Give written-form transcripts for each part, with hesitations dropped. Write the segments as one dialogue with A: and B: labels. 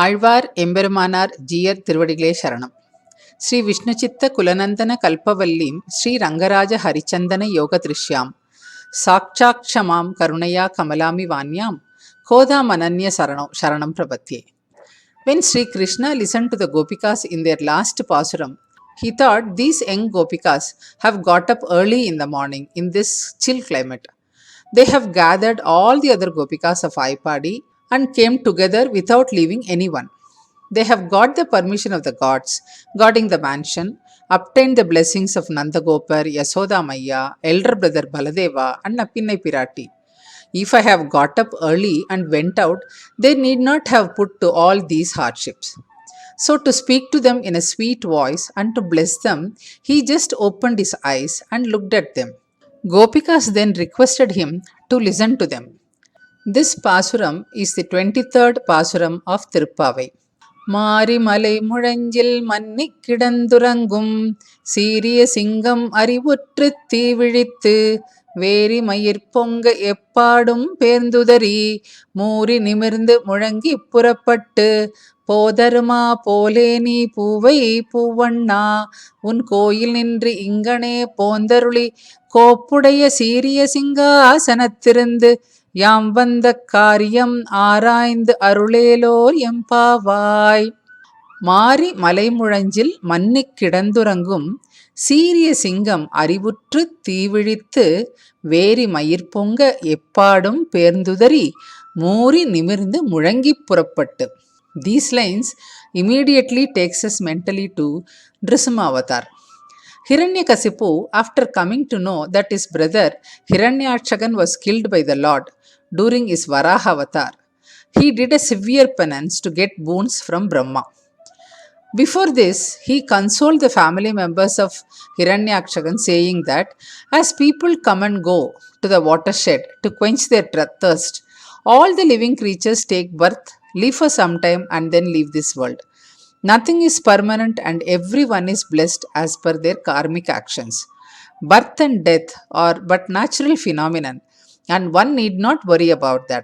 A: ஆழ்வார் எம்பெருமானார் ஜீயர் திருவடிகளே சரணம். ஸ்ரீ விஷ்ணுசித்த குலநந்தன கல்பவல்லீம் ஸ்ரீ ரங்கராஜ ஹரிச்சந்தன யோக திருஷ்யாம் சாட்சாக்ஷமாம் கருணையா கமலாமி வான்யாம் கோதாம் அனன்ய சரணம் பிரபத்யே. When Sri Krishna listened to the Gopikas in their last Pasuram, he thought these young Gopikas have got up early in the morning in this chill climate. They have gathered all the other Gopikas of Aipadi and came together without leaving anyone. They have got the permission of the gods, guarding the mansion, obtained the blessings of Nandagopar, Yasoda Maya, elder brother Baladeva, and Nappinai Pirati. If I have got up early and went out, they need not have put to all these hardships. So, to speak to them in a sweet voice and to bless them, he just opened his eyes and looked at them. Gopikas then requested him to listen to them. This Pasuram is the 23rd Pasuram of Tiruppavai. மாரி மலை முழஞ்சில் மன்னி கிடந்துறங்கும் சீரிய சிங்கம் அறிவுற்று தீவிழித்து vary மயிர் பொங்க எப்பாடும் பேர்ந்துதறி மூறி நிமிர்ந்து முழங்கி புறப்பட்டு போதருமா போலே நீ பூவை பூவண்ணா உன் கோயில் நின்று இங்கனே போந்தருளி கோப்புடைய சீரிய சிங்காசனத்திருந்து யாம் வந்த காரியம் ஆராய்ந்து அருளேலோர் எம்பாவாய். மாரி மலைமுழஞ்சில் மன்னிக் கிடந்துறங்கும் சீரிய சிங்கம் அறிவுற்று தீவிழித்து வேரி மயிர் பொங்க எப்பாடும் பேர்ந்துதறி மூறி நிமிர்ந்து முழங்கி புறப்பட்டு. These lines immediately takes us mentally to Nrsimha Avatar. Hiranyakasipu, after coming to know that his brother Hiranyakshagan was killed by the Lord during his Varaha Avatar, he did a severe penance to get boons from Brahma. Before this, he consoled the family members of Hiranyakshagan, saying that as people come and go to the watershed to quench their thirst, all the living creatures take birth, live for some time, and then leave this world. Nothing is permanent and everyone is blessed as per their karmic actions. Birth and death are but natural phenomenon and one need not worry about that.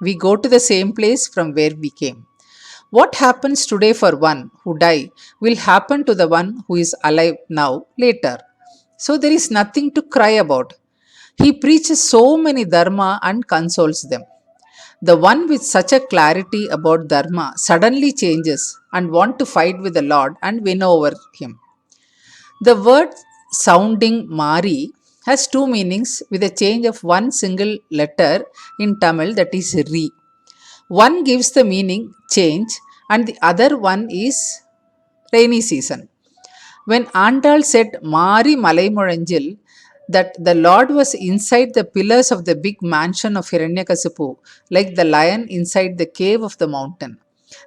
A: We go to the same place from where we came. What happens today for one who die will happen to the one who is alive now later. So there is nothing to cry about. He preaches so many dharma and consoles them. The one with such a clarity about dharma suddenly changes and want to fight with the Lord and win over him. The word sounding Mari has two meanings with a change of one single letter in Tamil, that is Ri. One gives the meaning change and the other one is rainy season. When Andal said Mari Malai Muranjil, that the Lord was inside the pillars of the big mansion of Hiranyakasipu, like the lion inside the cave of the mountain.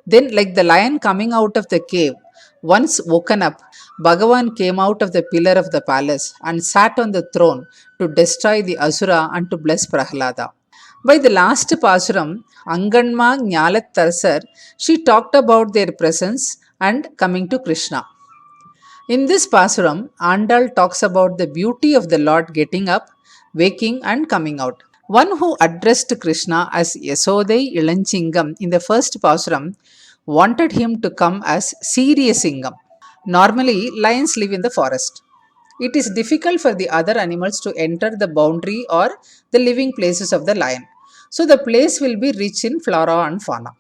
A: Then, like the lion coming out of the cave, once woken up, Bhagavan came out of the pillar of the palace and sat on the throne to destroy the Asura and to bless Prahlada. By the last Pasuram, Anganma Nyalatarasar, she talked about their presence and coming to Krishna. In this Pasuram, Andal talks about the beauty of the Lord getting up, waking and coming out. One who addressed Krishna as Yasodai Ilanchingam in the first Pasuram wanted him to come as Serious Singam. Normally, lions live in the forest. It is difficult for the other animals to enter the boundary or the living places of the lion. So the place will be rich in flora and fauna.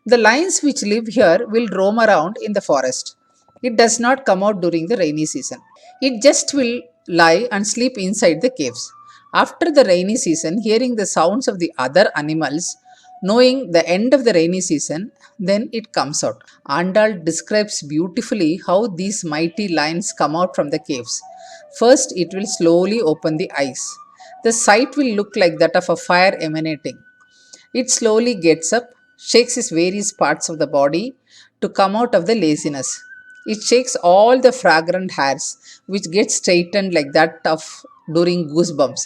A: The lions which live here will roam around in the forest. It does not come out during the rainy season. It just will lie and sleep inside the caves. After the rainy season, hearing the sounds of the other animals, knowing the end of the rainy season, then it comes out. Andal describes beautifully how these mighty lions come out from the caves. First, it will slowly open the eyes. The sight will look like that of a fire emanating. It slowly gets up, shakes its various parts of the body to come out of the laziness. It shakes all the fragrant hairs which get straightened like that of during goosebumps.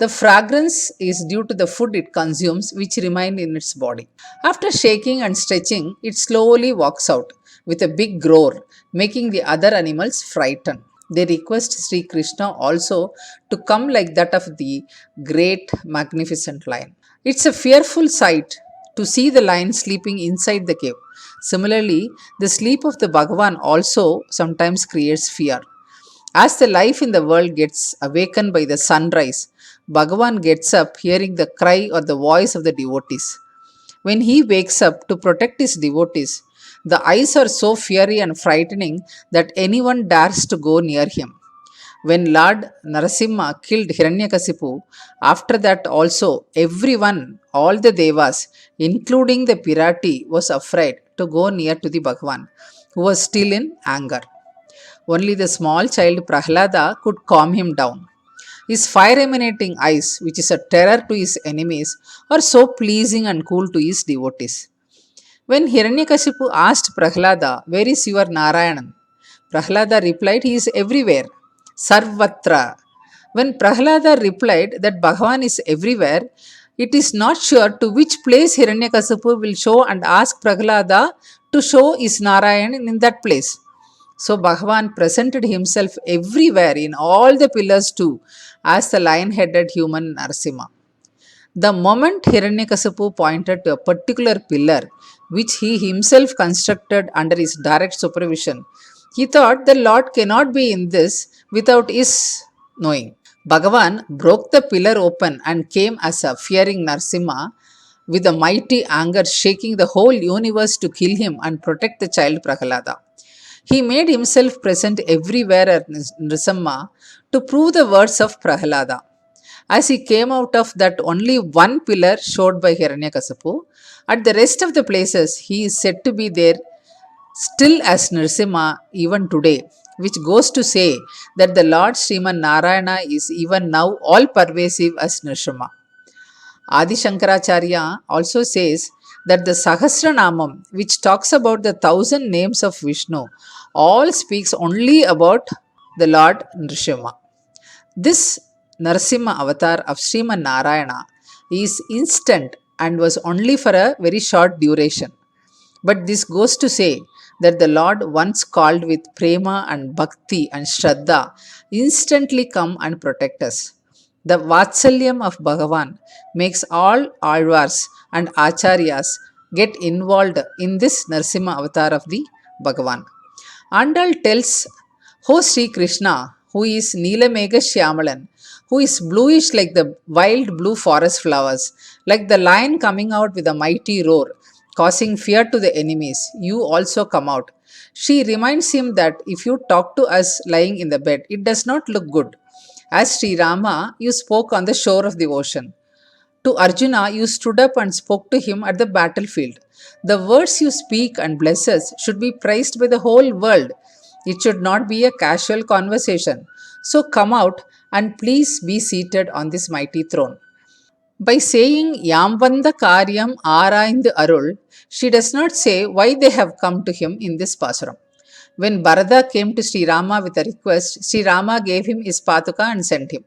A: The fragrance is due to the food it consumes which remain in its body. After shaking and stretching, it slowly walks out with a big roar, making the other animals frightened. They request Sri Krishna also to come like that of the great magnificent lion. It's a fearful sight to see the lion sleeping inside the cave. Similarly, the sleep of the Bhagavan also sometimes creates fear. As the life in the world gets awakened by the sunrise, Bhagavan gets up hearing the cry or the voice of the devotees. When he wakes up to protect his devotees, the eyes are so fiery and frightening that anyone dares to go near him. When Lord Narasimha killed Hiranyakasipu, after that also everyone, all the devas, including the Pirati, was afraid to go near to the Bhagavan, who was still in anger. Only the small child Prahlada could calm him down. His fire emanating eyes, which is a terror to his enemies, are so pleasing and cool to his devotees. When Hiranyakashipu asked Prahlada, "Where is your Narayanan?" Prahlada replied, "He is everywhere, Sarvatra." When Prahlada replied that Bhagavan is everywhere, it is not sure to which place Hiranyakasipu will show and ask Prahlada to show his Narayan in that place. So Bhagavan presented himself everywhere in all the pillars too, as the lion-headed human Narasimha. The moment Hiranyakasipu pointed to a particular pillar which he himself constructed under his direct supervision, he thought the Lord cannot be in this without his knowing. Bhagavan broke the pillar open and came as a fearing Narsimha with a mighty anger shaking the whole universe to kill him and protect the child Prahalada. He made himself present everywhere at Nrisamma to prove the words of Prahalada. As he came out of that only one pillar showed by Hiranyakasipu, at the rest of the places he is said to be there still as Nrsimha even today, which goes to say that the Lord Sriman Narayana is even now all pervasive as Nrsimha. Adi Shankaracharya also says that the Sahasranamam, which talks about the 1,000 names of Vishnu, all speaks only about the Lord Nrsimha. This Narasimha avatar of Sriman Narayana is instant and was only for a very short duration. But this goes to say that the Lord, once called with prema and bhakti and shraddha, instantly come and protect us. The Vatsalyam of Bhagavan makes all Alvars and Acharyas get involved in this Narasimha avatar of the Bhagavan. Andal tells how Sri Krishna, who is Neelamega Shyamalan, who is bluish like the wild blue forest flowers, like the lion coming out with a mighty roar, causing fear to the enemies, you also come out. She reminds him that if you talk to us lying in the bed, it does not look good. As Sri Rama, you spoke on the shore of the ocean. To Arjuna, you stood up and spoke to him at the battlefield. The words you speak and bless us should be praised by the whole world. It should not be a casual conversation. So come out and please be seated on this mighty throne. By saying Yamvanda Karyam Araindu Arul, she does not say why they have come to him in this Pasuram. When Bharata came to Sri Rama with a request, Sri Rama gave him his Patuka and sent him.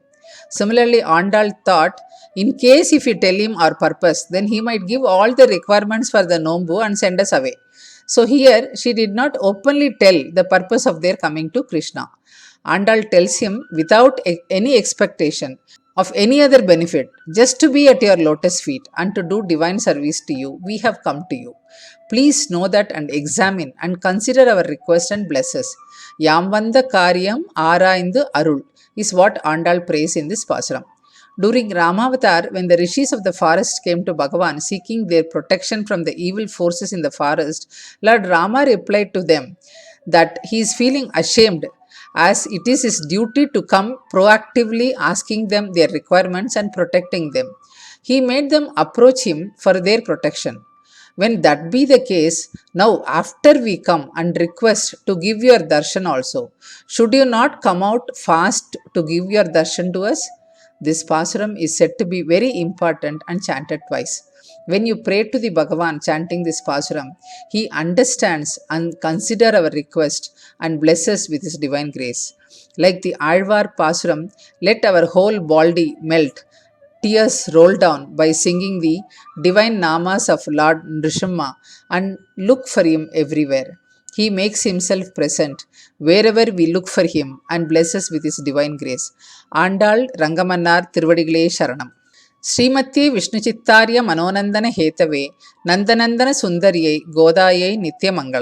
A: Similarly, Andal thought, in case if we tell him our purpose, then he might give all the requirements for the Nombu and send us away. So here, she did not openly tell the purpose of their coming to Krishna. Andal tells him without any expectation of any other benefit, just to be at your lotus feet and to do divine service to you, we have come to you. Please know that and examine and consider our request and bless us. Yamvanda Karyam Araindu Arul is what Andal prays in this Pasuram. During Ramavatar, when the rishis of the forest came to Bhagavan seeking their protection from the evil forces in the forest, Lord Rama replied to them that he is feeling ashamed as it is his duty to come proactively asking them their requirements and protecting them. He made them approach him for their protection. When that be the case, now after we come and request to give your darshan also, should you not come out fast to give your darshan to us? This Pasuram is said to be very important and chanted twice. When you pray to the Bhagavan chanting this Pasuram, he understands and considers our request and blesses with his divine grace. Like the Alvar Pasuram, let our whole body melt, tears roll down by singing the divine namas of Lord Nrsimha and look for him everywhere. He makes himself present wherever we look for him and blesses with his divine grace. Andal Rangamannar Tiruvadigalai Sharanam. ஸ்ரீமத்யே விஷ்ணுசித்தாரிய மனோநந்தன ஹேதவே நந்தநந்தன சுந்தரியை கோதாயை நித்யமங்கலம்.